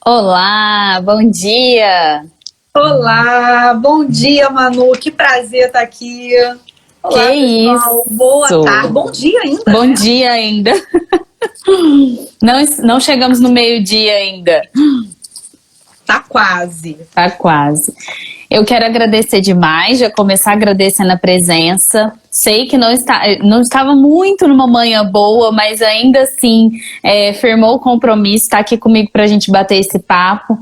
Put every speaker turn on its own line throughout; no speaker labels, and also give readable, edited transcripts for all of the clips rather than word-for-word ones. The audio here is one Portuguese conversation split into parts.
Olá, bom dia!
Olá, bom dia, Manu. Que prazer estar aqui.
Que
Olá, pessoal. Boa tarde.
isso!
Bom dia ainda,
Bom
né?
dia ainda! Não chegamos no meio-dia ainda.
Tá quase.
Tá quase. Eu quero agradecer demais, já começar agradecendo a presença. Sei que não estava muito numa manhã boa, mas ainda assim firmou o compromisso, está aqui comigo para a gente bater esse papo.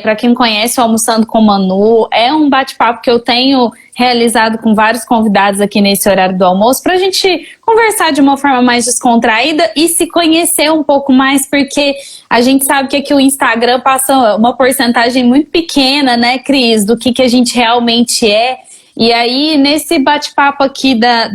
Para quem conhece o Almoçando com Manu, é um bate-papo que eu tenho realizado com vários convidados aqui nesse horário do almoço, para a gente conversar de uma forma mais descontraída e se conhecer um pouco mais, porque a gente sabe que aqui o Instagram passa uma porcentagem muito pequena, né, Cris, do que a gente realmente é. E aí, nesse bate-papo aqui da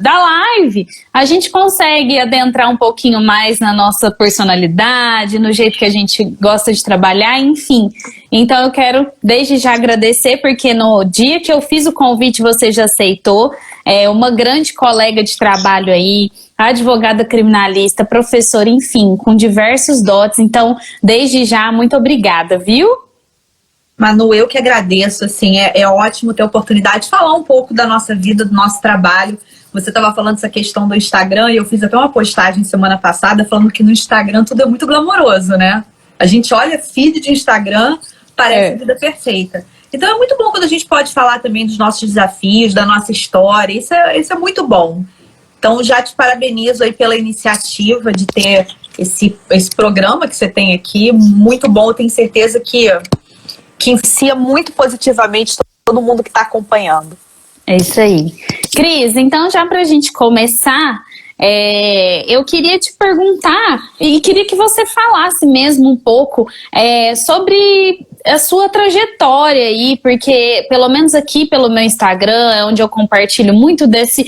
live, a gente consegue adentrar um pouquinho mais na nossa personalidade, no jeito que a gente gosta de trabalhar, enfim. Então, eu quero desde já agradecer, porque no dia que eu fiz o convite, você já aceitou. É uma grande colega de trabalho aí, advogada criminalista, professora, enfim, com diversos dotes. Então, desde já, muito obrigada, viu?
Manu, eu que agradeço, assim, é ótimo ter a oportunidade de falar um pouco da nossa vida, do nosso trabalho. Você estava falando essa questão do Instagram e eu fiz até uma postagem semana passada falando que no Instagram tudo é muito glamouroso, né? A gente olha feed de Instagram, parece a vida perfeita. Então é muito bom quando a gente pode falar também dos nossos desafios, da nossa história, isso é muito bom. Então já te parabenizo aí pela iniciativa de ter esse programa que você tem aqui, muito bom, eu tenho certeza que influencia muito positivamente todo mundo que está acompanhando.
É isso aí. Cris, então já para a gente começar, eu queria te perguntar e queria que você falasse mesmo um pouco sobre a sua trajetória aí, porque pelo menos aqui pelo meu Instagram é onde eu compartilho muito desse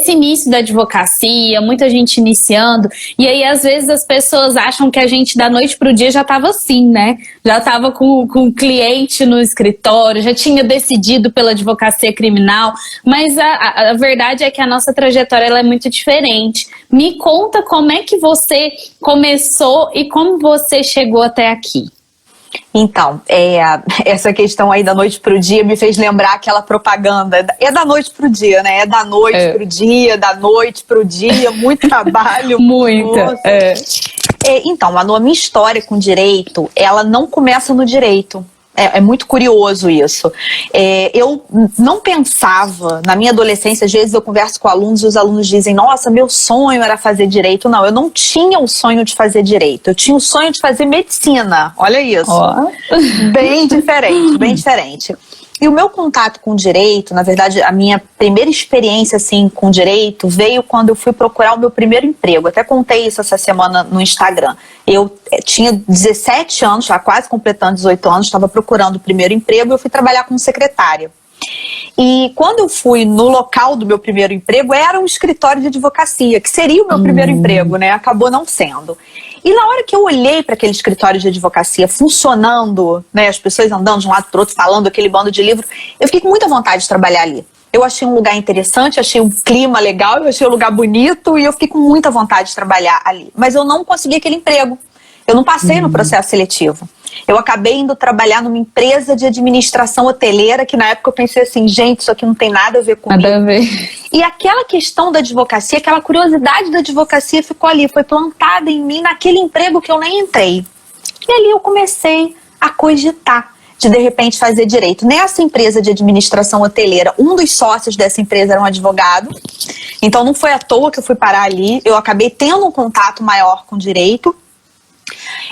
início da advocacia, muita gente iniciando, e aí às vezes as pessoas acham que a gente da noite pro dia já estava assim, né? Já estava com o cliente no escritório, já tinha decidido pela advocacia criminal, mas a verdade é que a nossa trajetória ela é muito diferente. Me conta como é que você começou e como você chegou até aqui.
Então, essa questão aí da noite pro dia me fez lembrar aquela propaganda. É da noite pro dia, né? É da noite pro dia, da noite pro dia, muito trabalho.
Muita.
Então, a minha história com direito, ela não começa no direito. É muito curioso isso. Eu não pensava, na minha adolescência, às vezes eu converso com alunos e os alunos dizem, nossa, meu sonho era fazer direito. Não, eu não tinha o sonho de fazer direito, eu tinha o sonho de fazer medicina. Olha isso. Bem diferente, bem diferente. E o meu contato com o direito, na verdade, a minha primeira experiência assim, com o direito veio quando eu fui procurar o meu primeiro emprego. Até contei isso essa semana no Instagram. Eu tinha 17 anos, já quase completando 18 anos, estava procurando o primeiro emprego e eu fui trabalhar como secretária. E quando eu fui no local do meu primeiro emprego, era um escritório de advocacia, que seria o meu primeiro emprego, né? Acabou não sendo. E na hora que eu olhei para aquele escritório de advocacia funcionando, né, as pessoas andando de um lado para o outro, falando aquele bando de livro, eu fiquei com muita vontade de trabalhar ali. Eu achei um lugar interessante, achei um clima legal, eu achei um lugar bonito e eu fiquei com muita vontade de trabalhar ali. Mas eu não consegui aquele emprego. Eu não passei no processo seletivo. Eu acabei indo trabalhar numa empresa de administração hoteleira, que na época eu pensei assim, gente, isso aqui não tem nada a ver comigo.
Nada a ver.
E aquela questão da advocacia, aquela curiosidade da advocacia ficou ali, foi plantada em mim naquele emprego que eu nem entrei. E ali eu comecei a cogitar de repente fazer direito. Nessa empresa de administração hoteleira, um dos sócios dessa empresa era um advogado. Então não foi à toa que eu fui parar ali, eu acabei tendo um contato maior com direito.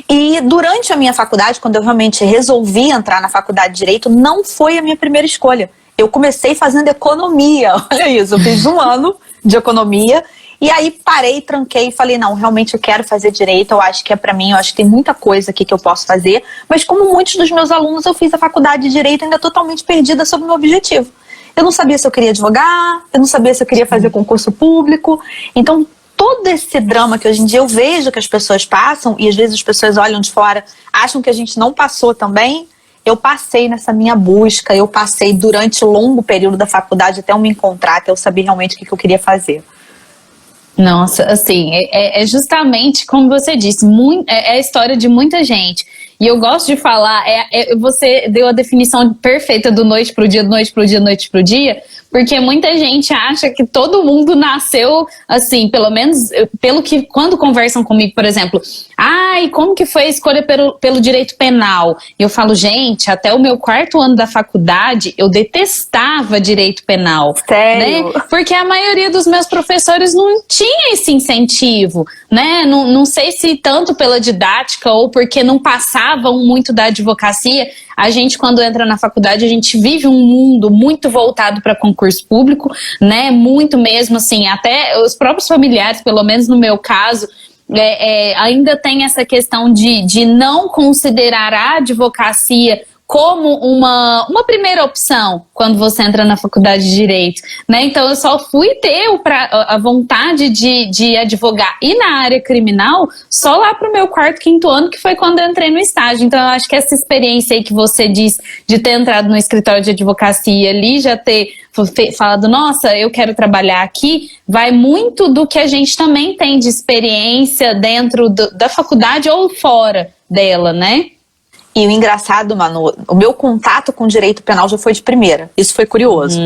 E durante a minha faculdade, quando eu realmente resolvi entrar na faculdade de Direito, não foi a minha primeira escolha. Eu comecei fazendo economia, olha isso, eu fiz 1 ano de economia e aí parei, tranquei e falei, não, realmente eu quero fazer Direito, eu acho que é pra mim, eu acho que tem muita coisa aqui que eu posso fazer, mas como muitos dos meus alunos, eu fiz a faculdade de Direito ainda totalmente perdida sobre o meu objetivo. Eu não sabia se eu queria advogar, eu não sabia se eu queria fazer concurso público, então todo esse drama que hoje em dia eu vejo que as pessoas passam, e às vezes as pessoas olham de fora, acham que a gente não passou também, eu passei nessa minha busca, eu passei durante o longo período da faculdade até eu me encontrar, até eu saber realmente o que eu queria fazer.
Nossa, assim, é justamente como você disse, é a história de muita gente. E eu gosto de falar, você deu a definição perfeita do noite pro dia, do noite pro dia, noite pro dia, porque muita gente acha que todo mundo nasceu assim, pelo menos pelo que quando conversam comigo, por exemplo, ai, como que foi a escolha pelo direito penal? E eu falo, gente, até o meu 4º ano da faculdade, eu detestava direito penal.
Sério?
Né? Porque a maioria dos meus professores não tinha esse incentivo, né? Não sei se tanto pela didática ou porque não passavam muito da advocacia. A gente, quando entra na faculdade, a gente vive um mundo muito voltado para concurso público, né? Muito mesmo, assim, até os próprios familiares, pelo menos no meu caso, ainda tem essa questão de não considerar a advocacia como uma primeira opção quando você entra na faculdade de Direito, né? Então eu só fui ter a vontade de advogar e na área criminal só lá pro meu 4º, 5º ano, que foi quando eu entrei no estágio. Então eu acho que essa experiência aí que você diz de ter entrado no escritório de advocacia ali, já ter falado, nossa, eu quero trabalhar aqui, vai muito do que a gente também tem de experiência dentro da faculdade ou fora dela, né?
E o engraçado, Manu, o meu contato com direito penal já foi de primeira. Isso foi curioso.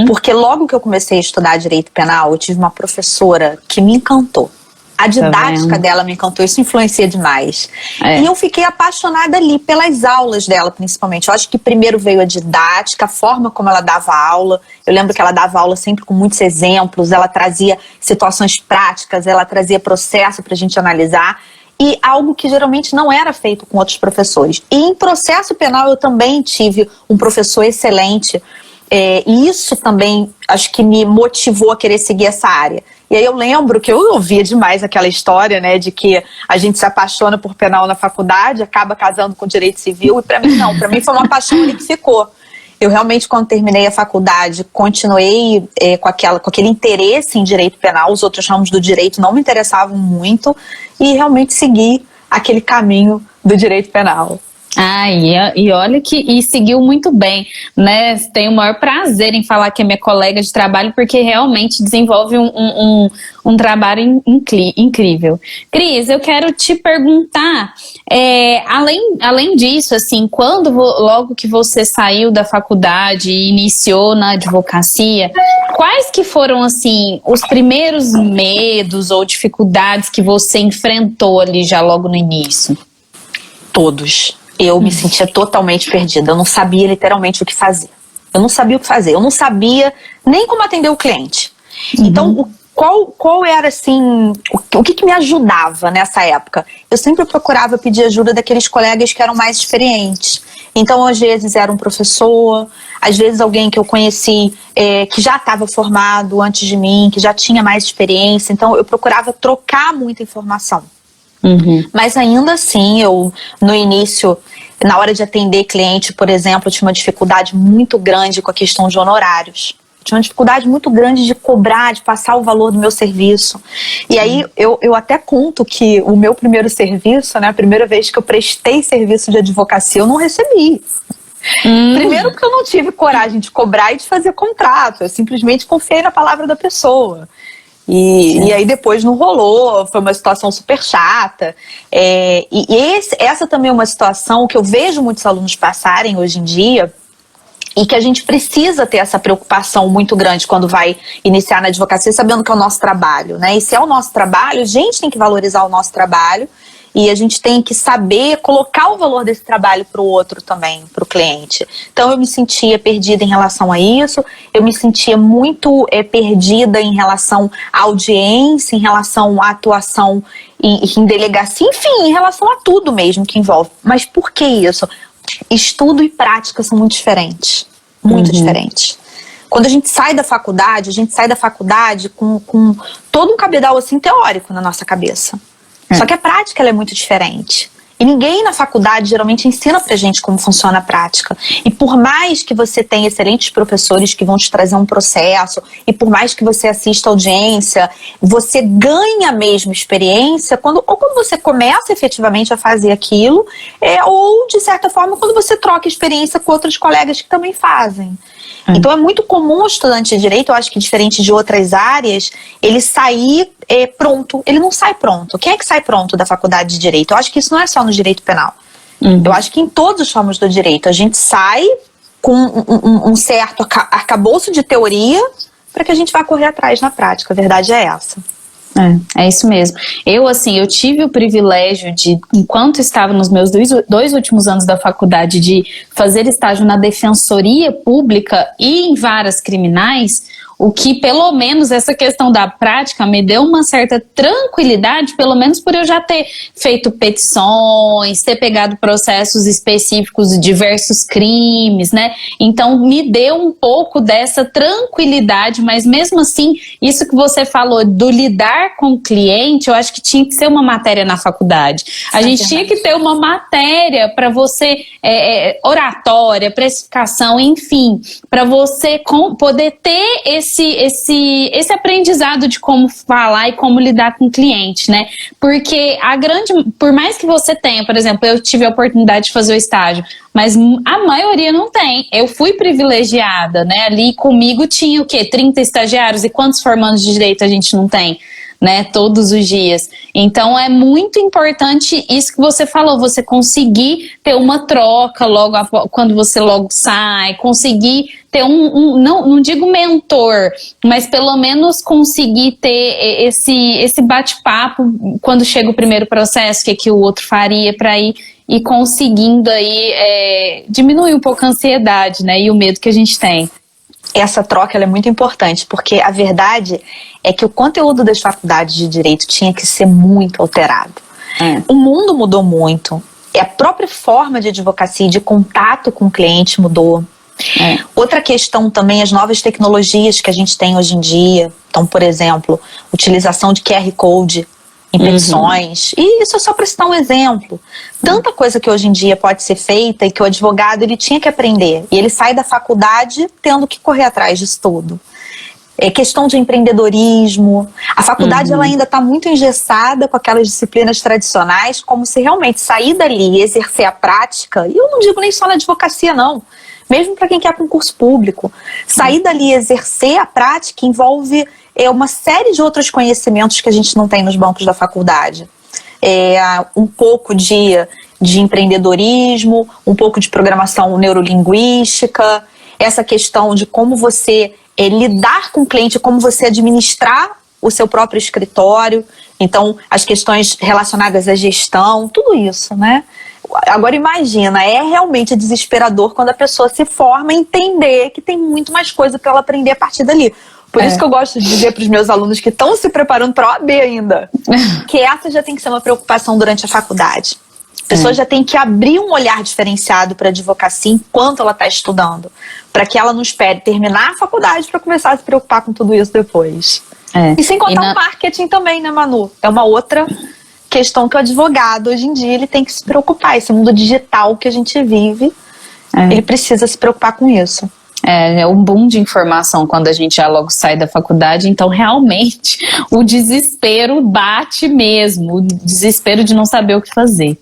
Porque logo que eu comecei a estudar direito penal, eu tive uma professora que me encantou. A didática dela me encantou, isso influencia demais. E eu fiquei apaixonada ali pelas aulas dela, principalmente. Eu acho que primeiro veio a didática, a forma como ela dava aula. Eu lembro que ela dava aula sempre com muitos exemplos, ela trazia situações práticas, ela trazia processo pra gente analisar. E algo que geralmente não era feito com outros professores. E em processo penal eu também tive um professor excelente. E isso também acho que me motivou a querer seguir essa área. E aí eu lembro que eu ouvia demais aquela história, né, de que a gente se apaixona por penal na faculdade, acaba casando com direito civil. E pra mim não, pra mim foi uma paixão ali que ficou. Eu realmente, quando terminei a faculdade, continuei com aquele interesse em direito penal. Os outros ramos do direito não me interessavam muito e realmente segui aquele caminho do direito penal.
E olha que seguiu muito bem, né? Tenho o maior prazer em falar que é minha colega de trabalho, porque realmente desenvolve um trabalho incrível. Cris, eu quero te perguntar, além disso, assim, logo que você saiu da faculdade e iniciou na advocacia, quais que foram, assim, os primeiros medos ou dificuldades que você enfrentou ali já logo no início?
Todos. Eu me sentia totalmente perdida. Eu não sabia literalmente o que fazer. Eu não sabia o que fazer. Eu não sabia nem como atender o cliente. Então, qual era, assim, o que me ajudava nessa época? Eu sempre procurava pedir ajuda daqueles colegas que eram mais experientes. Então, às vezes era um professor, às vezes alguém que eu conheci que já estava formado antes de mim, que já tinha mais experiência. Então, eu procurava trocar muita informação. Mas ainda assim, eu no início, na hora de atender cliente, por exemplo, eu tinha uma dificuldade muito grande com a questão de honorários. Eu tinha uma dificuldade muito grande de cobrar, de passar o valor do meu serviço. E aí eu até conto que o meu primeiro serviço, né, a primeira vez que eu prestei serviço de advocacia, eu não recebi. Primeiro porque eu não tive coragem de cobrar e de fazer contrato. Eu simplesmente confiei na palavra da pessoa. E aí depois não rolou, foi uma situação super chata. Essa também é uma situação que eu vejo muitos alunos passarem hoje em dia e que a gente precisa ter essa preocupação muito grande quando vai iniciar na advocacia, sabendo que é o nosso trabalho, né? E se é o nosso trabalho, a gente tem que valorizar o nosso trabalho e a gente tem que saber colocar o valor desse trabalho para o outro também, para o cliente. Então eu me sentia perdida em relação a isso, eu me sentia muito perdida em relação à audiência, em relação à atuação em delegacia, enfim, em relação a tudo mesmo que envolve. Mas por que isso? Estudo e prática são muito diferentes, muito diferentes. Quando a gente sai da faculdade, com todo um cabedal assim teórico na nossa cabeça. Só que a prática ela é muito diferente. E ninguém na faculdade geralmente ensina pra gente como funciona a prática. E por mais que você tenha excelentes professores que vão te trazer um processo, e por mais que você assista a audiência, você ganha mesmo experiência quando você começa efetivamente a fazer aquilo, ou de certa forma quando você troca experiência com outros colegas que também fazem. Então é muito comum o estudante de direito, eu acho que diferente de outras áreas, ele sair pronto. Ele não sai pronto. Quem é que sai pronto da faculdade de direito? Eu acho que isso não é só no direito penal. Eu acho que em todos os ramos do direito a gente sai com um certo arcabouço de teoria para que a gente vá correr atrás na prática. A verdade é essa.
É isso mesmo. Eu tive o privilégio de, enquanto estava nos meus dois últimos anos da faculdade, de fazer estágio na defensoria pública e em varas criminais, o que pelo menos essa questão da prática me deu uma certa tranquilidade, pelo menos por eu já ter feito petições, ter pegado processos específicos de diversos crimes, né? Então me deu um pouco dessa tranquilidade, mas mesmo assim, isso que você falou do lidar com o cliente, eu acho que tinha que ser uma matéria na faculdade. A gente tinha que ter uma matéria para você, oratória, precificação, enfim, para você poder ter esse aprendizado de como falar e como lidar com o cliente, né? Porque por mais que você tenha, por exemplo, eu tive a oportunidade de fazer o estágio, mas a maioria não tem. Eu fui privilegiada, né? Ali comigo tinha o quê? 30 estagiários, e quantos formandos de direito a gente não tem? Né, todos os dias. Então é muito importante isso que você falou, você conseguir ter uma troca logo quando você logo sai, conseguir ter não digo mentor, mas pelo menos conseguir ter esse bate-papo quando chega o primeiro processo, o que o outro faria para ir e conseguindo aí diminuir um pouco a ansiedade, né, e o medo que a gente tem.
Essa troca ela é muito importante, porque a verdade é que o conteúdo das faculdades de direito tinha que ser muito alterado. O mundo mudou muito, a própria forma de advocacia e de contato com o cliente mudou. Outra questão também, as novas tecnologias que a gente tem hoje em dia. Então, por exemplo, utilização de QR Code em petições, e isso é só para citar um exemplo. Tanta coisa que hoje em dia pode ser feita e que o advogado ele tinha que aprender, e ele sai da faculdade tendo que correr atrás disso tudo. Questão de empreendedorismo, a faculdade ela ainda está muito engessada com aquelas disciplinas tradicionais, como se realmente sair dali e exercer a prática, e eu não digo nem só na advocacia não, mesmo para quem quer concurso público, sair dali e exercer a prática envolve uma série de outros conhecimentos que a gente não tem nos bancos da faculdade. Um pouco de empreendedorismo, um pouco de programação neurolinguística, essa questão de como você lidar com o cliente, como você administrar o seu próprio escritório, então as questões relacionadas à gestão, tudo isso, né? Agora imagina, é realmente desesperador quando a pessoa se forma e entender que tem muito mais coisa para ela aprender a partir dali. Por isso que eu gosto de dizer para os meus alunos que estão se preparando para a OAB ainda, que essa já tem que ser uma preocupação durante a faculdade. A pessoa já tem que abrir um olhar diferenciado para a advocacia enquanto ela está estudando, para que ela não espere terminar a faculdade para começar a se preocupar com tudo isso depois. E sem contar o marketing também, né, Manu? É uma outra questão que o advogado, hoje em dia, ele tem que se preocupar. Esse mundo digital que a gente vive, ele precisa se preocupar com isso.
É um boom de informação quando a gente já logo sai da faculdade, então realmente o desespero bate mesmo, o desespero de não saber o que fazer.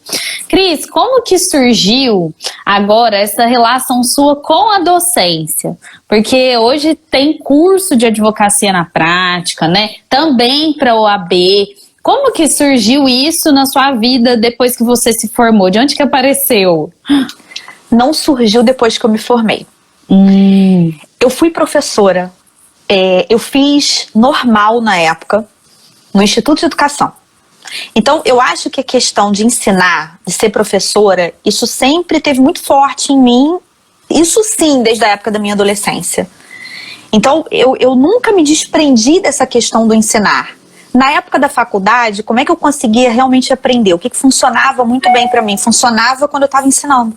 Cris, como que surgiu agora essa relação sua com a docência? Porque hoje tem curso de advocacia na prática, né? Também para a OAB. Como que surgiu isso na sua vida depois que você se formou? De onde que apareceu?
Não surgiu depois que eu me formei. Eu fui professora, eu fiz normal na época, no Instituto de Educação. Então eu acho que a questão de ensinar, de ser professora, isso sempre teve muito forte em mim, isso sim, desde a época da minha adolescência. Então eu nunca me desprendi dessa questão do ensinar. Na época da faculdade, como é que eu conseguia realmente aprender? O que funcionava muito bem para mim? Funcionava quando eu estava ensinando.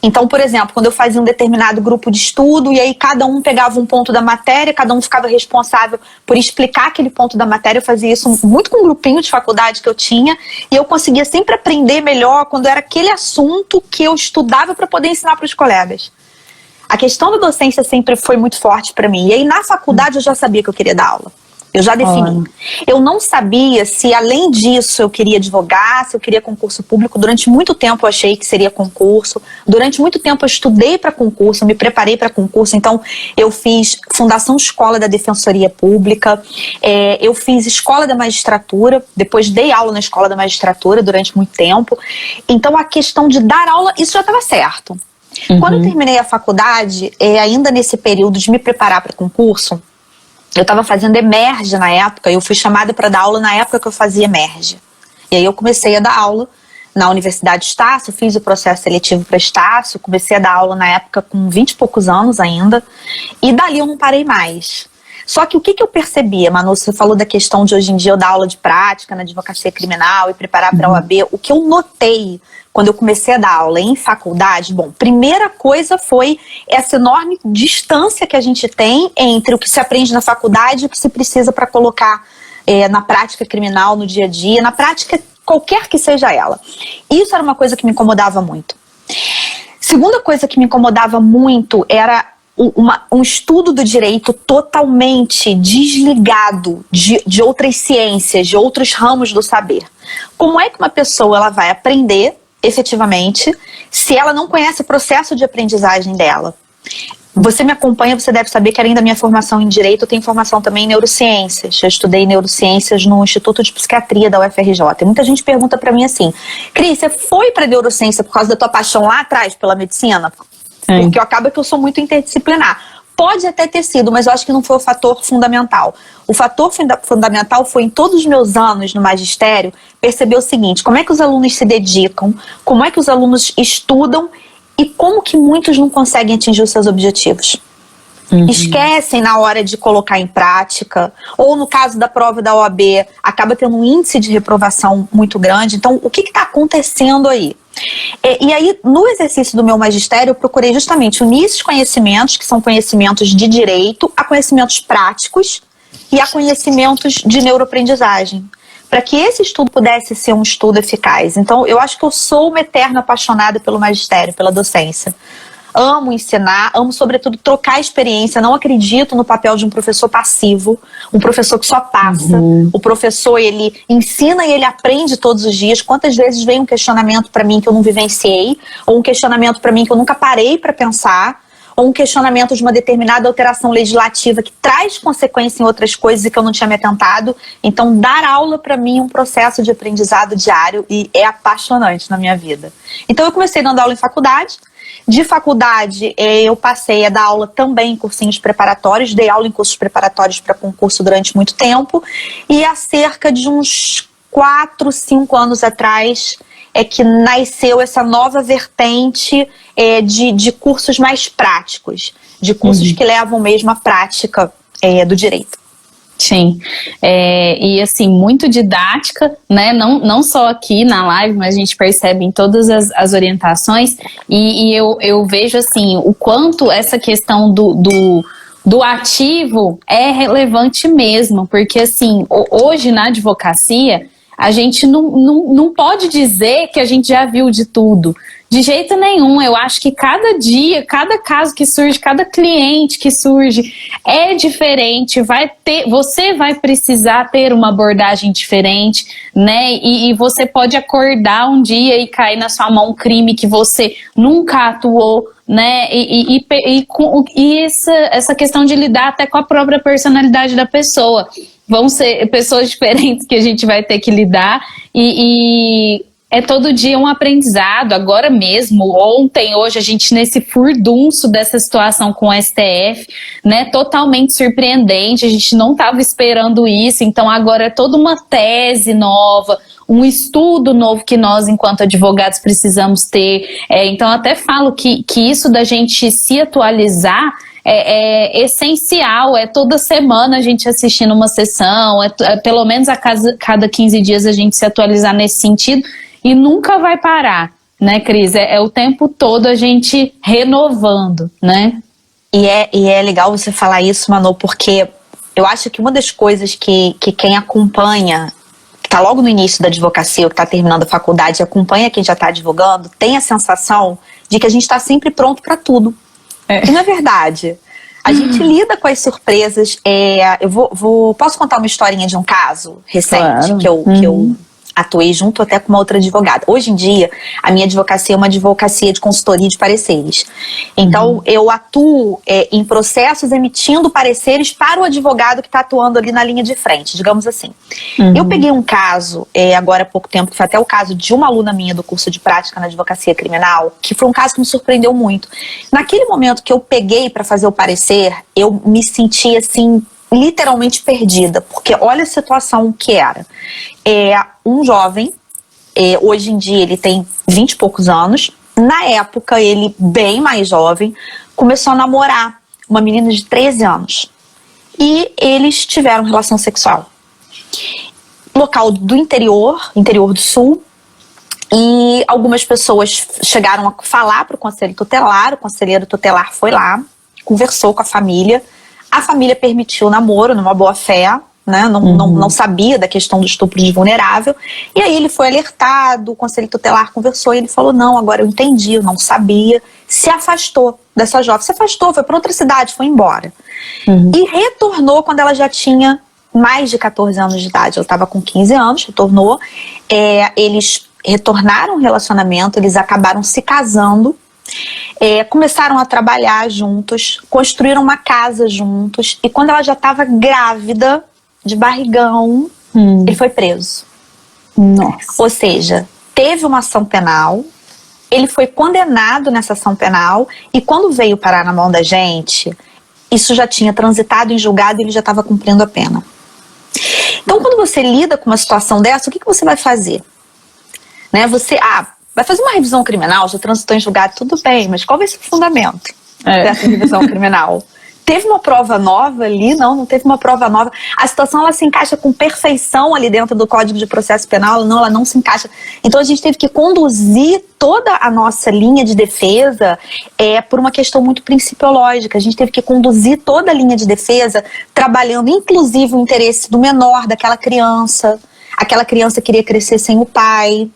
Então, por exemplo, quando eu fazia um determinado grupo de estudo e aí cada um pegava um ponto da matéria, cada um ficava responsável por explicar aquele ponto da matéria, eu fazia isso muito com um grupinho de faculdade que eu tinha e eu conseguia sempre aprender melhor quando era aquele assunto que eu estudava para poder ensinar para os colegas. A questão da docência sempre foi muito forte para mim. E aí na faculdade eu já sabia que eu queria dar aula. Eu já defini. Eu não sabia se, além disso, eu queria advogar, se eu queria concurso público. Durante muito tempo eu achei que seria concurso. Durante muito tempo eu estudei para concurso, eu me preparei para concurso. Então, eu fiz Fundação Escola da Defensoria Pública, eu fiz Escola da Magistratura, depois dei aula na Escola da Magistratura durante muito tempo. Então, a questão de dar aula, isso já estava certo. Quando eu terminei a faculdade, ainda nesse período de me preparar para concurso, eu estava fazendo Emerge na época, eu fui chamada para dar aula na época que eu fazia Emerge. E aí eu comecei a dar aula na Universidade Estácio, fiz o processo seletivo para Estácio, comecei a dar aula na época com 20 e poucos anos ainda, e dali eu não parei mais. Só que o que eu percebia, Manu, você falou da questão de hoje em dia eu dar aula de prática na advocacia criminal e preparar para a OAB, o que eu notei quando eu comecei a dar aula em faculdade, bom, primeira coisa foi essa enorme distância que a gente tem entre o que se aprende na faculdade e o que se precisa para colocar na prática criminal, no dia a dia, na prática qualquer que seja ela. Isso era uma coisa que me incomodava muito. Segunda coisa que me incomodava muito era um estudo do direito totalmente desligado de outras ciências, de outros ramos do saber. Como é que uma pessoa ela vai aprender efetivamente se ela não conhece o processo de aprendizagem dela? Você me acompanha, você deve saber que além da minha formação em Direito, eu tenho formação também em Neurociências. Eu estudei Neurociências no Instituto de Psiquiatria da UFRJ. E muita gente pergunta pra mim assim, Cris, você foi pra Neurociência por causa da tua paixão lá atrás pela medicina? Porque acaba que eu sou muito interdisciplinar. Pode até ter sido, mas eu acho que não foi o fator fundamental. O fator fundamental foi, em todos os meus anos no magistério, perceber o seguinte: como é que os alunos se dedicam, como é que os alunos estudam e como que muitos não conseguem atingir os seus objetivos. Esquecem na hora de colocar em prática, ou no caso da prova da OAB, acaba tendo um índice de reprovação muito grande. Então, o que está acontecendo aí? E aí, no exercício do meu magistério, eu procurei justamente unir esses conhecimentos, que são conhecimentos de direito, a conhecimentos práticos e a conhecimentos de neuroaprendizagem, para que esse estudo pudesse ser um estudo eficaz. Então, eu acho que eu sou uma eterna apaixonada pelo magistério, pela docência. Amo ensinar, amo sobretudo trocar experiência, não acredito no papel de um professor passivo, um professor que só passa. O professor, ele ensina e ele aprende todos os dias. Quantas vezes vem um questionamento para mim que eu não vivenciei, ou um questionamento para mim que eu nunca parei para pensar, ou um questionamento de uma determinada alteração legislativa que traz consequência em outras coisas e que eu não tinha me atentado. Então, dar aula para mim é um processo de aprendizado diário e é apaixonante na minha vida. Então, eu comecei dando aula em faculdade. De faculdade, eu passei a dar aula também em cursinhos preparatórios, dei aula em cursos preparatórios para concurso durante muito tempo, e há cerca de uns 4, 5 anos atrás é que nasceu essa nova vertente de cursos mais práticos, de cursos que levam mesmo à prática do direito.
Sim, e assim, muito didática, né, não só aqui na live, mas a gente percebe em todas as orientações, e eu vejo assim, o quanto essa questão do ativo é relevante mesmo, porque assim, hoje na advocacia, a gente não pode dizer que a gente já viu de tudo. De jeito nenhum, eu acho que cada dia, cada caso que surge, cada cliente que surge é diferente, você vai precisar ter uma abordagem diferente, né? E você pode acordar um dia e cair na sua mão um crime que você nunca atuou, né? E essa questão de lidar até com a própria personalidade da pessoa. Vão ser pessoas diferentes que a gente vai ter que lidar e é todo dia um aprendizado. Agora mesmo, ontem, hoje, a gente nesse furdunço dessa situação com o STF, né, totalmente surpreendente, a gente não estava esperando isso, então agora é toda uma tese nova, um estudo novo que nós, enquanto advogados, precisamos ter. Então, eu até falo que isso da gente se atualizar é essencial, toda semana a gente assistindo uma sessão, pelo menos a cada 15 dias a gente se atualizar nesse sentido, e nunca vai parar, né, Cris? É o tempo todo a gente renovando, né?
E é legal você falar isso, Manu, porque eu acho que uma das coisas que quem acompanha, que está logo no início da advocacia, ou que está terminando a faculdade, acompanha quem já está advogando, tem a sensação de que a gente está sempre pronto para tudo. E na verdade, A gente lida com as surpresas. Posso contar uma historinha de um caso recente,
Claro.
que eu atuei junto até com uma outra advogada. Hoje em dia, a minha advocacia é uma advocacia de consultoria de pareceres. Então, eu atuo em processos emitindo pareceres para o advogado que está atuando ali na linha de frente, digamos assim. Eu peguei um caso, agora há pouco tempo, que foi até o caso de uma aluna minha do curso de prática na advocacia criminal, que foi um caso que me surpreendeu muito. Naquele momento que eu peguei para fazer o parecer, eu me senti assim, literalmente perdida, porque olha a situação que era. Um jovem, hoje em dia ele tem 20 e poucos anos, na época ele bem mais jovem, começou a namorar uma menina de 13 anos e eles tiveram relação sexual. Local do interior do sul, e algumas pessoas chegaram a falar para o conselho tutelar, o conselheiro tutelar foi lá, conversou com a família permitiu o namoro numa boa fé, né? Não sabia da questão do estupro de vulnerável, e aí ele foi alertado, o conselho tutelar conversou e ele falou, não, agora eu entendi, eu não sabia, se afastou dessa jovem, se afastou, foi para outra cidade, foi embora. E retornou quando ela já tinha mais de 14 anos de idade, ela estava com 15 anos, retornou, eles retornaram ao relacionamento, eles acabaram se casando, começaram a trabalhar juntos, construíram uma casa juntos, e quando ela já estava grávida, de barrigão, ele foi preso.
Nossa.
Ou seja, teve uma ação penal, ele foi condenado nessa ação penal, e quando veio parar na mão da gente, isso já tinha transitado em julgado e ele já estava cumprindo a pena. Então, quando você lida com uma situação dessa, o que você vai fazer? Né? Você, vai fazer uma revisão criminal, já transitou em julgado, tudo bem, mas qual vai ser o fundamento dessa revisão criminal? Teve uma prova nova ali? Não teve uma prova nova. A situação, ela se encaixa com perfeição ali dentro do Código de Processo Penal, ela não se encaixa. Então a gente teve que conduzir toda a nossa linha de defesa por uma questão muito principiológica. A gente teve que conduzir toda a linha de defesa trabalhando inclusive o interesse do menor, daquela criança. Aquela criança queria crescer sem o pai.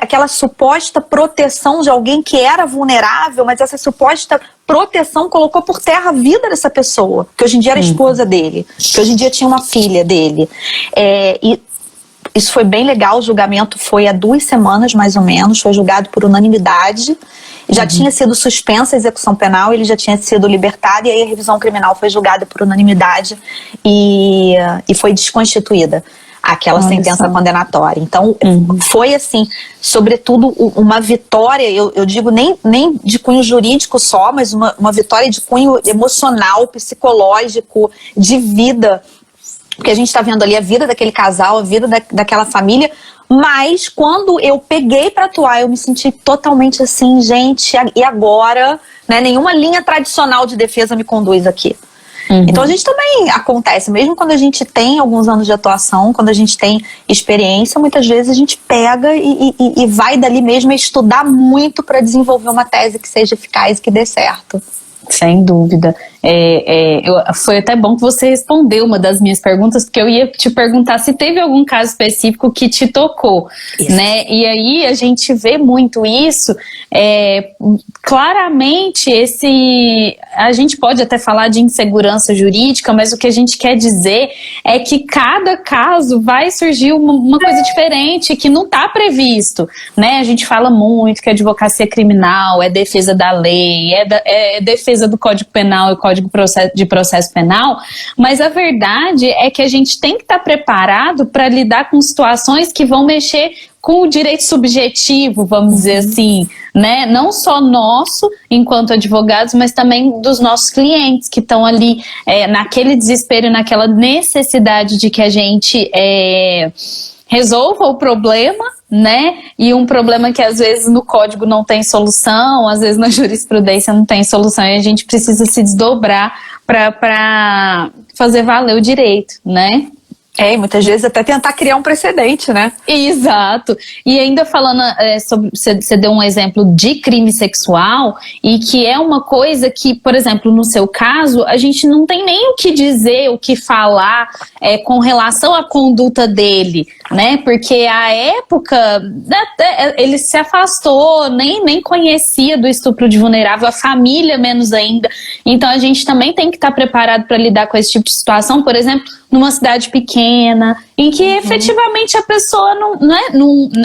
Aquela suposta proteção de alguém que era vulnerável, mas essa suposta proteção colocou por terra a vida dessa pessoa, que hoje em dia era esposa dele, que hoje em dia tinha uma filha dele. E isso foi bem legal, o julgamento foi há 2 semanas mais ou menos, foi julgado por unanimidade, já tinha sido suspensa a execução penal, ele já tinha sido libertado, e aí a revisão criminal foi julgada por unanimidade e foi desconstituída aquela sentença condenatória. Então, foi assim, sobretudo uma vitória, eu digo nem de cunho jurídico só, mas uma vitória de cunho emocional, psicológico, de vida, porque a gente está vendo ali a vida daquele casal, a vida daquela família, mas quando eu peguei para atuar, eu me senti totalmente assim, gente, e agora, né, nenhuma linha tradicional de defesa me conduz aqui. Então a gente também acontece, mesmo quando a gente tem alguns anos de atuação, quando a gente tem experiência, muitas vezes a gente pega e vai dali mesmo estudar muito para desenvolver uma tese que seja eficaz e que dê certo.
Sem dúvida. Foi até bom que você respondeu uma das minhas perguntas, porque eu ia te perguntar se teve algum caso específico que te tocou, né? E aí a gente vê muito isso. Claramente, a gente pode até falar de insegurança jurídica, mas o que a gente quer dizer é que cada caso vai surgir uma coisa diferente que não está previsto, né? A gente fala muito que a advocacia criminal é defesa da lei, é defesa do Código Penal e Código de Processo Penal, mas a verdade é que a gente tem que estar preparado para lidar com situações que vão mexer com o direito subjetivo, vamos dizer assim, né? Não só nosso, enquanto advogados, mas também dos nossos clientes que estão ali naquele desespero, naquela necessidade de que a gente resolva o problema, né? E um problema que às vezes no código não tem solução, às vezes na jurisprudência não tem solução, e a gente precisa se desdobrar para fazer valer o direito, né?
E muitas vezes até tentar criar um precedente, né?
Exato. E ainda falando sobre, você deu um exemplo de crime sexual, e que é uma coisa que, por exemplo, no seu caso, a gente não tem nem o que dizer, o que falar com relação à conduta dele, né? Porque a época, ele se afastou, nem conhecia do estupro de vulnerável, a família menos ainda. Então a gente também tem que estar preparado para lidar com esse tipo de situação, por exemplo, numa cidade pequena, em que efetivamente a pessoa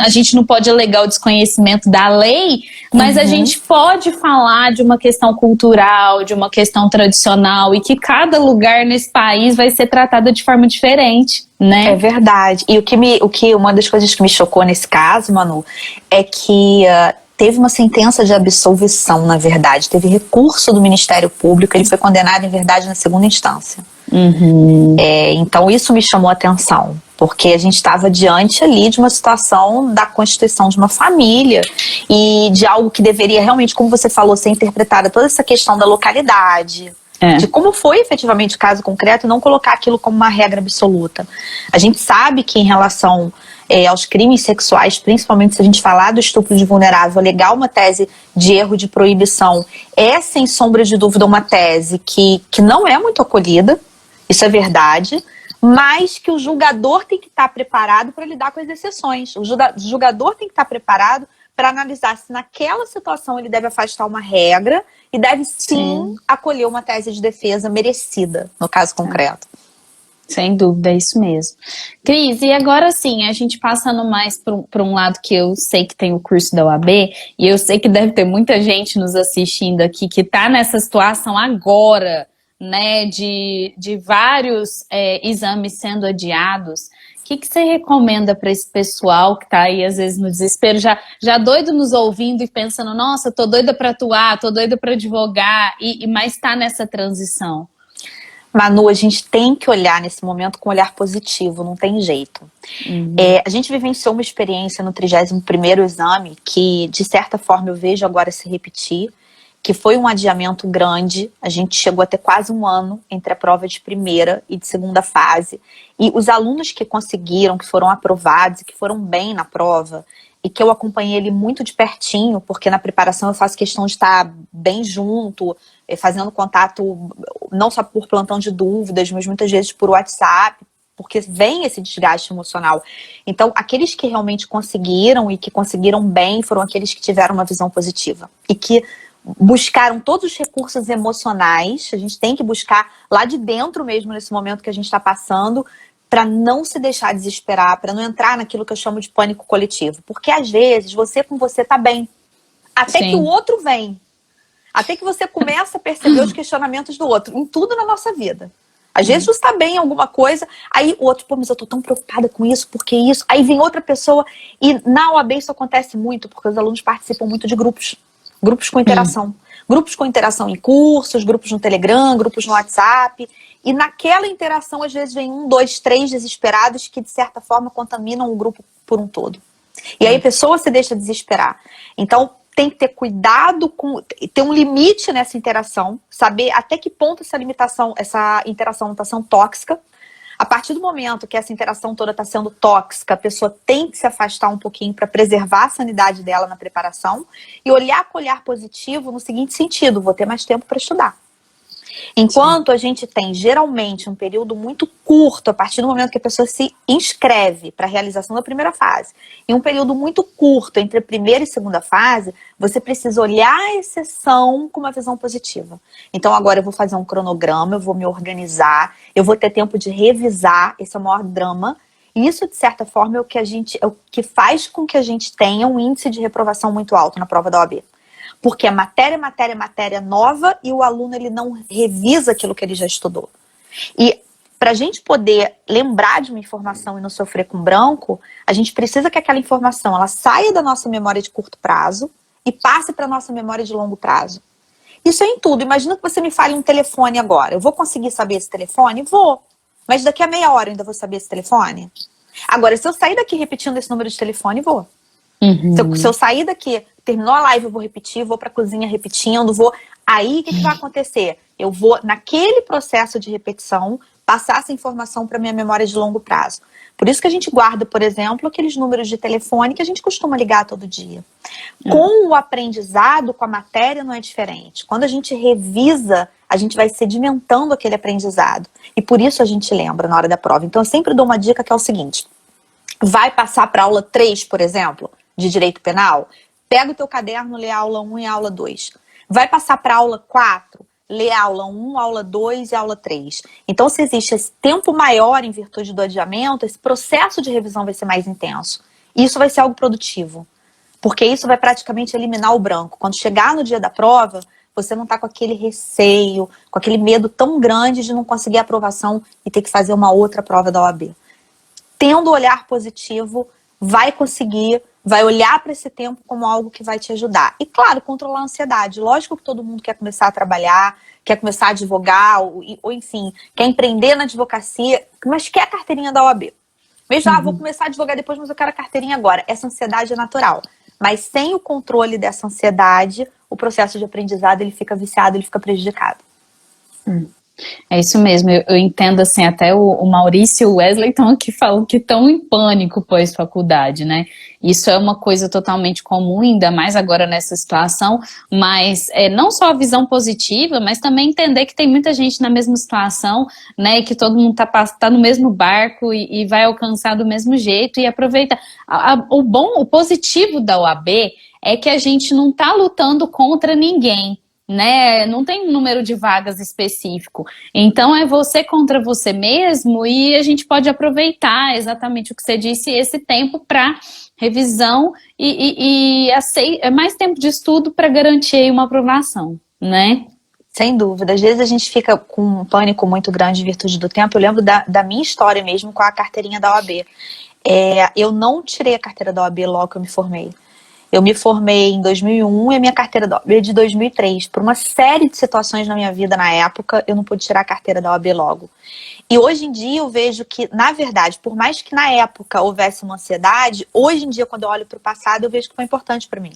a gente não pode alegar o desconhecimento da lei, mas a gente pode falar de uma questão cultural, de uma questão tradicional, e que cada lugar nesse país vai ser tratado de forma diferente, né?
É verdade. E uma das coisas que me chocou nesse caso, Manu, é que teve uma sentença de absolvição, na verdade. Teve recurso do Ministério Público, ele foi condenado, em verdade, na segunda instância. Então isso me chamou a atenção, porque a gente estava diante ali de uma situação da constituição de uma família e de algo que deveria realmente, como você falou, ser interpretada, toda essa questão da localidade, de como foi efetivamente o caso concreto, e não colocar aquilo como uma regra absoluta. A gente sabe que em relação aos crimes sexuais, principalmente se a gente falar do estupro de vulnerável, alegar uma tese de erro de proibição é, sem sombra de dúvida, uma tese que não é muito acolhida. Isso é verdade, mas que o julgador tem que estar preparado para lidar com as exceções. O julgador tem que estar preparado para analisar se naquela situação ele deve afastar uma regra e deve sim acolher uma tese de defesa merecida, no caso concreto.
Sem dúvida, é isso mesmo. Cris, e agora sim, a gente passando mais para um lado que eu sei que tem o curso da OAB, e eu sei que deve ter muita gente nos assistindo aqui que está nessa situação agora, né, de vários exames sendo adiados. O que você recomenda para esse pessoal que está aí, às vezes, no desespero, já doido nos ouvindo e pensando, nossa, tô doida para atuar, tô doida para advogar, mas está nessa transição?
Manu, a gente tem que olhar nesse momento com um olhar positivo, não tem jeito. A gente vivenciou uma experiência no 31º exame que, de certa forma, eu vejo agora se repetir, que foi um adiamento grande. A gente chegou a ter quase um ano entre a prova de primeira e de segunda fase. E os alunos que conseguiram, que foram aprovados e que foram bem na prova, e que eu acompanhei ele muito de pertinho, porque na preparação eu faço questão de estar bem junto, fazendo contato não só por plantão de dúvidas, mas muitas vezes por WhatsApp, porque vem esse desgaste emocional. Então, aqueles que realmente conseguiram e que conseguiram bem foram aqueles que tiveram uma visão positiva e que buscaram todos os recursos emocionais. A gente tem que buscar lá de dentro mesmo, nesse momento que a gente está passando, para não se deixar desesperar, para não entrar naquilo que eu chamo de pânico coletivo. Porque às vezes você com você tá bem, até que o outro vem, até que você começa a perceber os questionamentos do outro, em tudo na nossa vida. Às vezes você tá bem em alguma coisa, aí o outro, pô, mas eu tô tão preocupada com isso, porque isso? Aí vem outra pessoa, e na OAB isso acontece muito, porque os alunos participam muito de grupos com interação. Grupos com interação em cursos, grupos no Telegram, grupos no WhatsApp. E naquela interação, às vezes, vem 1, 2, 3 desesperados que, de certa forma, contaminam o grupo por um todo. E aí a pessoa se deixa desesperar. Então, tem que ter cuidado, ter um limite nessa interação, saber até que ponto essa interação está sendo tóxica. A partir do momento que essa interação toda está sendo tóxica, a pessoa tem que se afastar um pouquinho para preservar a sanidade dela na preparação e olhar com olhar positivo no seguinte sentido: vou ter mais tempo para estudar. Enquanto a gente tem, geralmente, um período muito curto, a partir do momento que a pessoa se inscreve para a realização da primeira fase, e um período muito curto entre a primeira e segunda fase, você precisa olhar a exceção com uma visão positiva. Então agora eu vou fazer um cronograma, eu vou me organizar, eu vou ter tempo de revisar, esse é o maior drama. E isso, de certa forma, é o que faz com que a gente tenha um índice de reprovação muito alto na prova da OAB. Porque é matéria nova e o aluno ele não revisa aquilo que ele já estudou. E para a gente poder lembrar de uma informação e não sofrer com branco, a gente precisa que aquela informação ela saia da nossa memória de curto prazo e passe para a nossa memória de longo prazo. Isso é em tudo. Imagina que você me fale um telefone agora. Eu vou conseguir saber esse telefone? Vou. Mas daqui a meia hora eu ainda vou saber esse telefone? Agora, se eu sair daqui repetindo esse número de telefone, vou. Se eu sair daqui, terminou a live, eu vou repetir, vou pra cozinha repetindo, aí o que vai acontecer? Eu vou, naquele processo de repetição, passar essa informação para minha memória de longo prazo. Por isso que a gente guarda, por exemplo, aqueles números de telefone que a gente costuma ligar todo dia. Com o aprendizado, com a matéria, não é diferente. Quando a gente revisa, a gente vai sedimentando aquele aprendizado. E por isso a gente lembra na hora da prova. Então eu sempre dou uma dica que é o seguinte: vai passar para aula 3, por exemplo, de Direito Penal? Pega o teu caderno, lê a aula 1 e a aula 2. Vai passar para a aula 4? Lê a aula 1, aula 2 e aula 3. Então, se existe esse tempo maior em virtude do adiamento, esse processo de revisão vai ser mais intenso. E isso vai ser algo produtivo. Porque isso vai praticamente eliminar o branco. Quando chegar no dia da prova, você não está com aquele receio, com aquele medo tão grande de não conseguir a aprovação e ter que fazer uma outra prova da OAB. Tendo o olhar positivo, vai conseguir, vai olhar para esse tempo como algo que vai te ajudar. E claro, controlar a ansiedade. Lógico que todo mundo quer começar a trabalhar, quer começar a advogar, ou enfim, quer empreender na advocacia, mas quer a carteirinha da OAB. Mesmo, vou começar a advogar depois, mas eu quero a carteirinha agora. Essa ansiedade é natural. Mas sem o controle dessa ansiedade, o processo de aprendizado ele fica viciado, ele fica prejudicado.
É isso mesmo, eu entendo assim, até o Maurício e o Wesley estão aqui falando que estão em pânico pós-faculdade, né? Isso é uma coisa totalmente comum, ainda mais agora nessa situação, mas não só a visão positiva, mas também entender que tem muita gente na mesma situação, né? Que todo mundo tá no mesmo barco e vai alcançar do mesmo jeito e aproveita. O positivo da OAB é que a gente não tá lutando contra ninguém, né? Não tem um número de vagas específico. Então é você contra você mesmo e a gente pode aproveitar exatamente o que você disse, esse tempo para revisão e mais tempo de estudo para garantir aí uma aprovação, né?
Sem dúvida. Às vezes a gente fica com um pânico muito grande em virtude do tempo. Eu lembro da minha história mesmo com a carteirinha da OAB. Eu não tirei a carteira da OAB logo que eu me formei. Eu me formei em 2001 e a minha carteira da OAB é de 2003. Por uma série de situações na minha vida na época, eu não pude tirar a carteira da OAB logo. E hoje em dia eu vejo que, na verdade, por mais que na época houvesse uma ansiedade, hoje em dia, quando eu olho para o passado, eu vejo que foi importante para mim.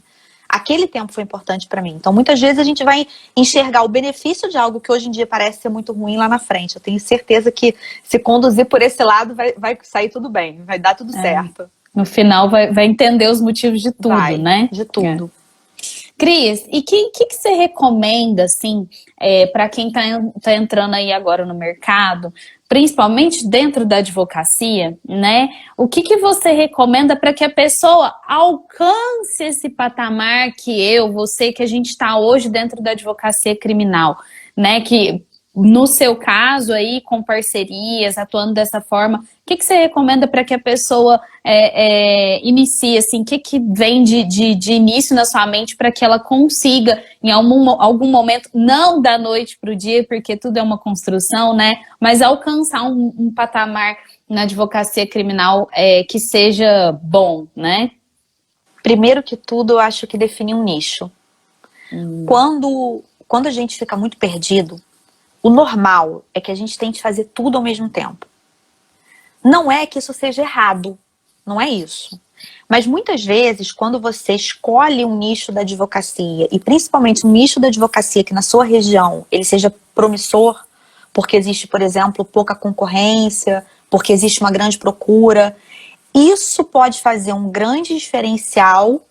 Aquele tempo foi importante para mim. Então, muitas vezes a gente vai enxergar o benefício de algo que hoje em dia parece ser muito ruim lá na frente. Eu tenho certeza que se conduzir por esse lado vai sair tudo bem, vai dar tudo certo.
No final vai entender os motivos de tudo, né?
De tudo.
Cris, e o que você recomenda, assim, para quem tá entrando aí agora no mercado, principalmente dentro da advocacia, né? O que você recomenda para que a pessoa alcance esse patamar que você, que a gente está hoje dentro da advocacia criminal, né? Que no seu caso aí, com parcerias, atuando dessa forma, o que você recomenda para que a pessoa inicie, assim, o que vem de início na sua mente para que ela consiga, em algum momento, não da noite para o dia, porque tudo é uma construção, né? Mas alcançar um patamar na advocacia criminal que seja bom, né?
Primeiro que tudo, eu acho que definir um nicho. Quando a gente fica muito perdido, o normal é que a gente tente fazer tudo ao mesmo tempo. Não é que isso seja errado, não é isso. Mas muitas vezes, quando você escolhe um nicho da advocacia, e principalmente um nicho da advocacia que na sua região ele seja promissor, porque existe, por exemplo, pouca concorrência, porque existe uma grande procura, isso pode fazer um grande diferencial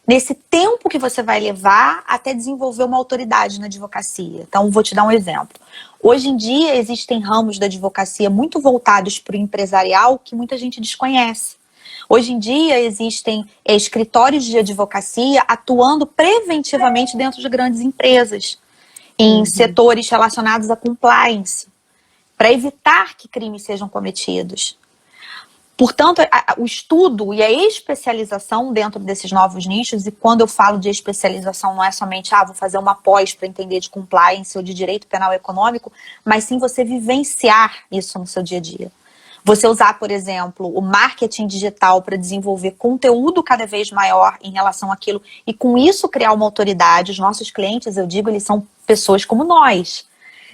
nesse tempo que você vai levar até desenvolver uma autoridade na advocacia. Então, vou te dar um exemplo. Hoje em dia, existem ramos da advocacia muito voltados para o empresarial que muita gente desconhece. Hoje em dia, existem escritórios de advocacia atuando preventivamente dentro de grandes empresas, em setores relacionados a compliance, para evitar que crimes sejam cometidos. Portanto, o estudo e a especialização dentro desses novos nichos, e quando eu falo de especialização, não é somente, vou fazer uma pós para entender de compliance ou de direito penal econômico, mas sim você vivenciar isso no seu dia a dia. Você usar, por exemplo, o marketing digital para desenvolver conteúdo cada vez maior em relação àquilo, e com isso criar uma autoridade. Os nossos clientes, eu digo, eles são pessoas como nós.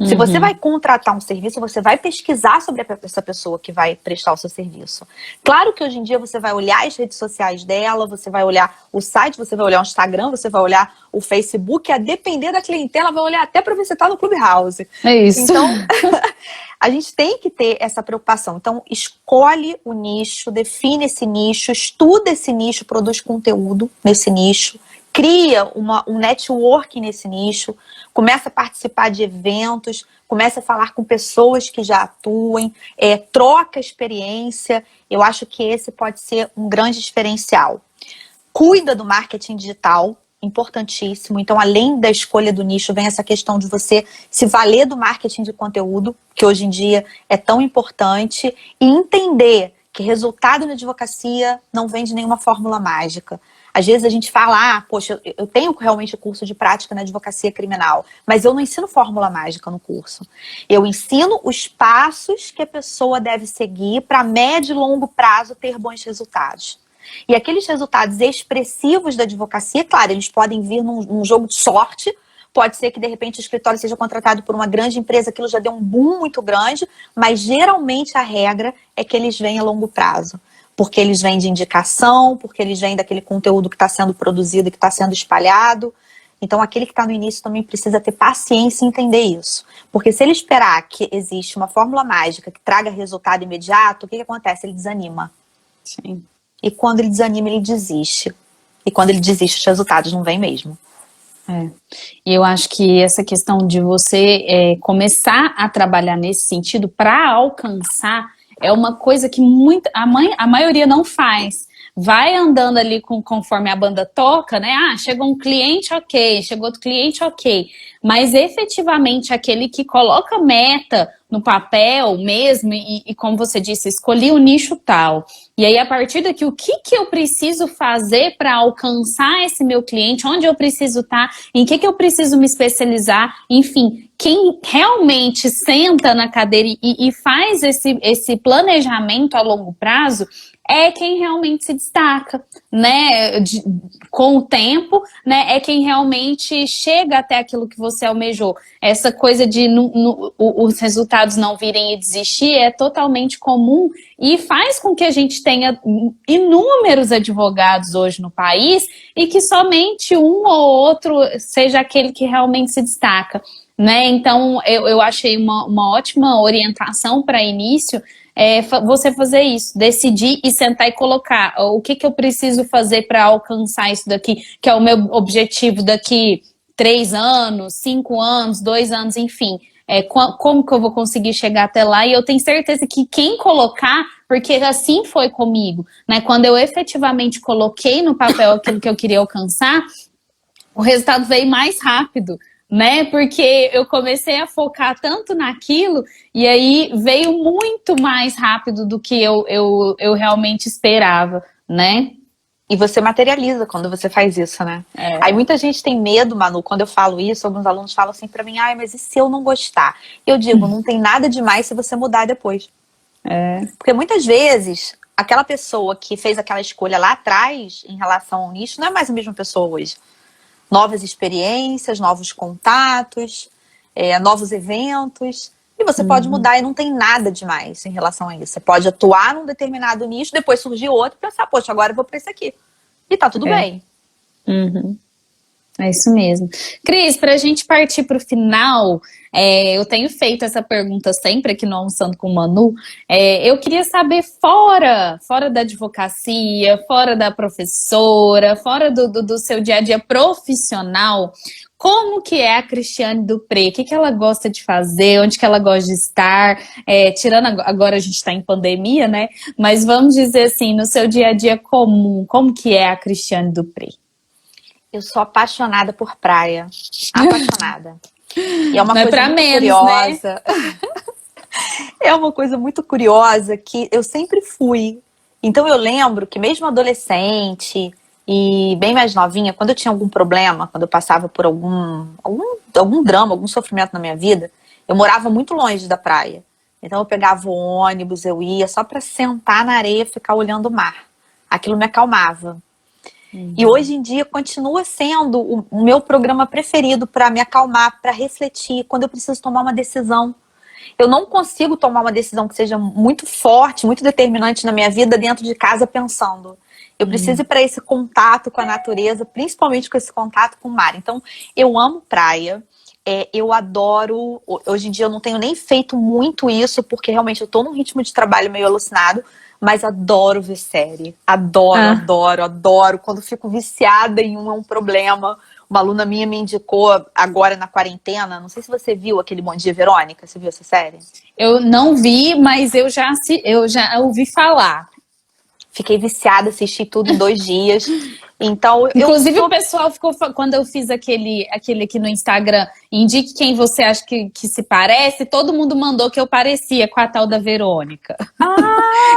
Se você vai contratar um serviço, você vai pesquisar sobre essa pessoa que vai prestar o seu serviço. Claro que hoje em dia você vai olhar as redes sociais dela, você vai olhar o site, você vai olhar o Instagram, você vai olhar o Facebook, a depender da clientela, vai olhar até para ver se está no Clubhouse.
É isso.
Então, a gente tem que ter essa preocupação. Então, escolhe o nicho, define esse nicho, estuda esse nicho, produz conteúdo nesse nicho, cria um networking nesse nicho, começa a participar de eventos, começa a falar com pessoas que já atuem, troca experiência. Eu acho que esse pode ser um grande diferencial. Cuida do marketing digital, importantíssimo. Então, além da escolha do nicho, vem essa questão de você se valer do marketing de conteúdo, que hoje em dia é tão importante, e entender que resultado na advocacia não vem de nenhuma fórmula mágica. Às vezes a gente fala, poxa, eu tenho realmente curso de prática na advocacia criminal, mas eu não ensino fórmula mágica no curso. Eu ensino os passos que a pessoa deve seguir para médio e longo prazo ter bons resultados. E aqueles resultados expressivos da advocacia, claro, eles podem vir num jogo de sorte. Pode ser que, de repente, o escritório seja contratado por uma grande empresa, aquilo já deu um boom muito grande, mas geralmente a regra é que eles vêm a longo prazo. Porque eles vêm de indicação, porque eles vêm daquele conteúdo que está sendo produzido e que está sendo espalhado. Então, aquele que está no início também precisa ter paciência e entender isso. Porque se ele esperar que existe uma fórmula mágica que traga resultado imediato, o que acontece? Ele desanima.
Sim.
E quando ele desanima, ele desiste. E quando ele desiste, os resultados não vêm mesmo.
E eu acho que essa questão de você começar a trabalhar nesse sentido para alcançar é uma coisa que a maioria não faz. Vai andando ali conforme a banda toca, né? Chegou um cliente, ok. Chegou outro cliente, ok. Mas efetivamente aquele que coloca meta no papel mesmo e como você disse, escolhi o nicho tal. E aí, a partir daqui, o que eu preciso fazer para alcançar esse meu cliente? Onde eu preciso estar? Em que eu preciso me especializar? Enfim, quem realmente senta na cadeira e faz esse planejamento a longo prazo é quem realmente se destaca, né? Com o tempo, né? É quem realmente chega até aquilo que você almejou. Essa coisa de os resultados não virem e desistir é totalmente comum e faz com que a gente tenha inúmeros advogados hoje no país e que somente um ou outro seja aquele que realmente se destaca, né? Então, eu achei uma ótima orientação para início você fazer isso, decidir e sentar e colocar o que eu preciso fazer para alcançar isso daqui, que é o meu objetivo daqui 3 anos, 5 anos, 2 anos, enfim. Como que eu vou conseguir chegar até lá? E eu tenho certeza que quem colocar, porque assim foi comigo, né? Quando eu efetivamente coloquei no papel aquilo que eu queria alcançar, o resultado veio mais rápido, né? Porque eu comecei a focar tanto naquilo e aí veio muito mais rápido do que eu realmente esperava, né?
E você materializa quando você faz isso, né? Aí muita gente tem medo, Manu, quando eu falo isso, alguns alunos falam assim pra mim, mas e se eu não gostar? Eu digo, não tem nada demais se você mudar depois. Porque muitas vezes, aquela pessoa que fez aquela escolha lá atrás, em relação ao nicho, não é mais a mesma pessoa hoje. Novas experiências, novos contatos, novos eventos. E você pode mudar e não tem nada demais em relação a isso. Você pode atuar num determinado nicho, depois surgir outro e pensar, poxa, agora eu vou para esse aqui. E tá tudo bem.
É isso mesmo. Cris, para a gente partir para o final, eu tenho feito essa pergunta sempre aqui no Almoçando com o Manu. Eu queria saber, fora da advocacia, fora da professora, fora do seu dia a dia profissional, como que é a Cristiane Dupré? O que ela gosta de fazer? Onde que ela gosta de estar? Tirando agora a gente está em pandemia, né? Mas vamos dizer assim, no seu dia a dia comum, como que é a Cristiane Dupré?
Eu sou apaixonada por praia. Apaixonada. E é uma
não
coisa
é pra
muito
menos,
curiosa.
Né?
É uma coisa muito curiosa que eu sempre fui. Então eu lembro que mesmo adolescente e bem mais novinha, quando eu tinha algum problema, quando eu passava por algum drama, algum sofrimento na minha vida, eu morava muito longe da praia. Então eu pegava o ônibus, eu ia só para sentar na areia e ficar olhando o mar. Aquilo me acalmava. E hoje em dia continua sendo o meu programa preferido para me acalmar, para refletir, quando eu preciso tomar uma decisão. Eu não consigo tomar uma decisão que seja muito forte, muito determinante na minha vida dentro de casa pensando. Eu preciso ir para esse contato com a natureza, principalmente com esse contato com o mar. Então, eu amo praia. Eu adoro, hoje em dia eu não tenho nem feito muito isso, porque realmente eu tô num ritmo de trabalho meio alucinado, mas adoro ver série. Adoro. Quando fico viciada em um, é um problema. Uma aluna minha me indicou agora na quarentena, não sei se você viu aquele Bom Dia, Verônica, você viu essa série?
Eu não vi, mas eu já ouvi falar.
Fiquei viciada, assisti tudo em 2 dias. Então,
inclusive o pessoal ficou, quando eu fiz aquele aqui no Instagram, indique quem você acha que se parece, todo mundo mandou que eu parecia com a tal da Verônica.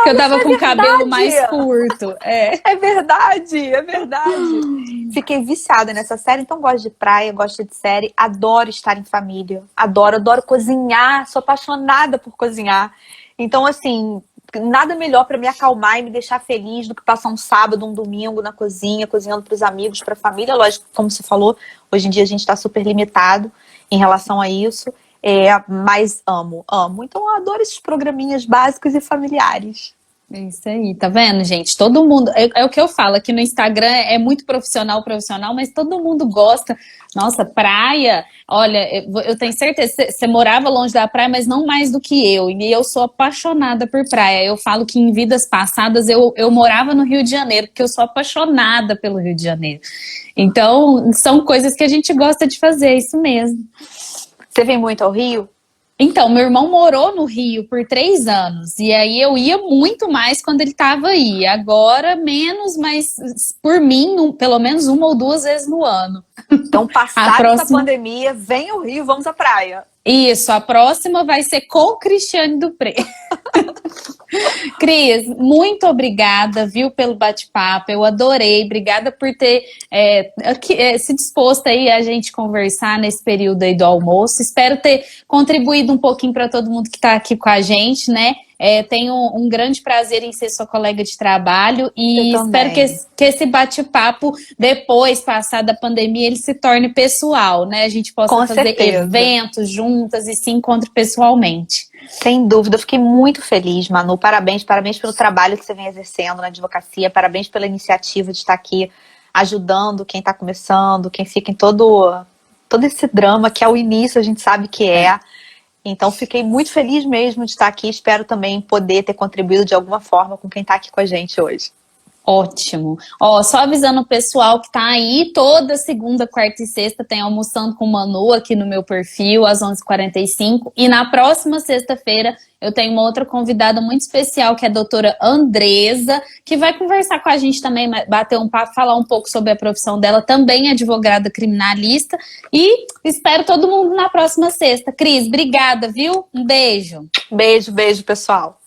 Que eu tava com o cabelo mais curto.
É verdade. Fiquei viciada nessa série, então gosto de praia, gosto de série, adoro estar em família, adoro cozinhar, sou apaixonada por cozinhar. Então, assim, nada melhor para me acalmar e me deixar feliz do que passar um sábado, um domingo na cozinha, cozinhando para os amigos, para a família. Lógico, como você falou, hoje em dia a gente está super limitado em relação a isso, mas amo. Então eu adoro esses programinhas básicos e familiares.
É isso aí, tá vendo, gente? Todo mundo, é o que eu falo, aqui no Instagram é muito profissional, mas todo mundo gosta. Nossa, praia, olha, eu tenho certeza, você morava longe da praia, mas não mais do que eu, e eu sou apaixonada por praia. Eu falo que em vidas passadas eu morava no Rio de Janeiro, porque eu sou apaixonada pelo Rio de Janeiro. Então, são coisas que a gente gosta de fazer, é isso mesmo.
Você vem muito ao Rio?
Então, meu irmão morou no Rio por 3 anos, e aí eu ia muito mais quando ele estava aí. Agora, menos, mas por mim, pelo menos 1 ou 2 vezes no ano.
Então, passada essa pandemia, vem ao Rio, vamos à praia.
Isso, a próxima vai ser com o Cristiane Dupré. Cris, muito obrigada, viu, pelo bate-papo, eu adorei, obrigada por ter se disposto aí a gente conversar nesse período aí do almoço, espero ter contribuído um pouquinho para todo mundo que está aqui com a gente, né? Tenho um grande prazer em ser sua colega de trabalho e espero que esse bate-papo, depois, passada a pandemia, ele se torne pessoal, né? A gente possa fazer eventos juntas e se encontre pessoalmente.
Sem dúvida, eu fiquei muito feliz, Manu. Parabéns pelo trabalho que você vem exercendo na advocacia, parabéns pela iniciativa de estar aqui ajudando quem está começando, quem fica em todo esse drama que é o início, a gente sabe que é. Então, fiquei muito feliz mesmo de estar aqui. Espero também poder ter contribuído de alguma forma com quem está aqui com a gente hoje.
Ótimo. Só avisando o pessoal que tá aí, toda segunda, quarta e sexta tem Almoçando com Manu aqui no meu perfil, às 11h45. E na próxima sexta-feira eu tenho uma outra convidada muito especial, que é a doutora Andresa, que vai conversar com a gente também, bater um papo, falar um pouco sobre a profissão dela, também advogada criminalista. E espero todo mundo na próxima sexta. Cris, obrigada, viu? Um beijo.
Beijo, pessoal.